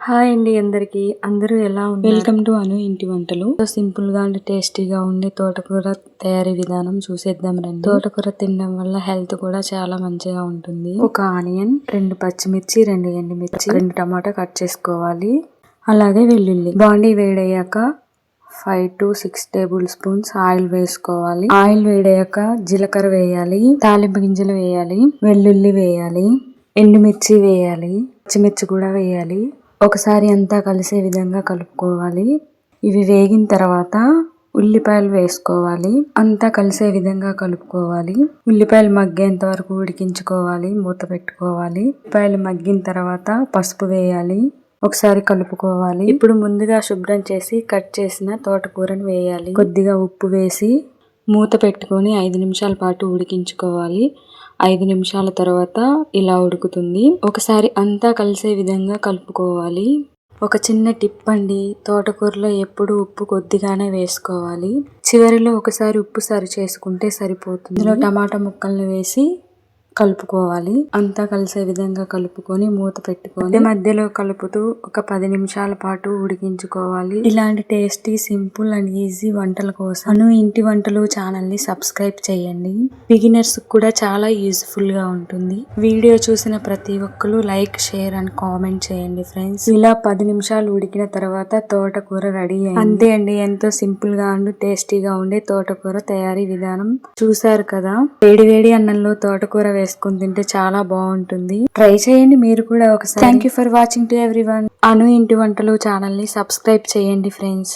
Hi అండి అందరికి. అందరూ ఎలా ఉన్నారు? వెల్కమ్ టు అను ఇంటి వంటలు. సింపుల్ గా అండ్ టేస్టీగా ఉండే తోటకూర తయారీ విధానం చూసేద్దాం రండి. తోటకూర తినడం వల్ల హెల్త్ కూడా చాలా మంచిగా ఉంటుంది. ఒక ఆనియన్, 2 పచ్చిమిర్చి, 2 ఎండుమిర్చి, 2 టమాటా కట్ చేసుకోవాలి. అలాగే వెల్లుల్లి. బాండీ వేడయ్యాక 5 to 6 టేబుల్ స్పూన్స్ ఆయిల్ వేసుకోవాలి. ఆయిల్ వేడయ్యాక జీలకర్ర వేయాలి, తాలింపు గింజలు వేయాలి, వెల్లుల్లి వేయాలి, ఎండుమిర్చి వేయాలి, పచ్చిమిర్చి కూడా వేయాలి. ఒకసారి అంతా కలిసే విధంగా కలుపుకోవాలి. ఇవి వేగిన తర్వాత ఉల్లిపాయలు వేసుకోవాలి. అంతా కలిసే విధంగా కలుపుకోవాలి. ఉల్లిపాయలు మగ్గేంత వరకు ఉడికించుకోవాలి. మూత పెట్టుకోవాలి. ఉల్లిపాయలు మగ్గిన తర్వాత పసుపు వేయాలి. ఒకసారి కలుపుకోవాలి. ఇప్పుడు ముందుగా శుభ్రం చేసి కట్ చేసిన తోటకూరను వేయాలి. కొద్దిగా ఉప్పు వేసి మూత పెట్టుకొని 5 నిమిషాల పాటు ఉడికించుకోవాలి. 5 నిమిషాల తర్వాత ఇలా ఉడుకుతుంది. ఒకసారి అంతా కలిసే విధంగా కలుపుకోవాలి. ఒక చిన్న టిప్ అండి, తోటకూరలో ఎప్పుడు ఉప్పు కొద్దిగానే వేసుకోవాలి. చివరిలో ఒకసారి ఉప్పు సరి చేసుకుంటే సరిపోతుంది. ఇందులో టమాటా ముక్కల్ని వేసి కలుపుకోవాలి. అంతా కలిసే విధంగా కలుపుకొని మూత పెట్టుకొని మధ్యలో కలుపుతూ ఒక 10 నిమిషాల పాటు ఉడికించుకోవాలి. ఇలాంటి టేస్టీ, సింపుల్ అండ్ ఈజీ వంటల కోసం అను ఇంటి వంటలు ఛానల్ ని సబ్స్క్రైబ్ చేయండి. బిగినర్స్ కూడా చాలా యూస్ఫుల్ గా ఉంటుంది. వీడియో చూసిన ప్రతి ఒక్కరు లైక్, షేర్ అండ్ కామెంట్ చేయండి ఫ్రెండ్స్. ఇలా 10 నిమిషాలు ఉడికిన తర్వాత తోటకూర రెడీ అయింది. అంతే అండి, ఎంతో సింపుల్ గా అండ్ టేస్టీగా ఉండే తోటకూర తయారీ విధానం చూసారు కదా. వేడి వేడి అన్నంలో తోటకూర వేసుకుని తింటే చాలా బాగుంటుంది. ట్రై చేయండి మీరు కూడా ఒకసారి. Thank you for watching to everyone. Anu ఇంటి వంటలు ఛానల్ ని సబ్స్క్రైబ్ చేయండి ఫ్రెండ్స్.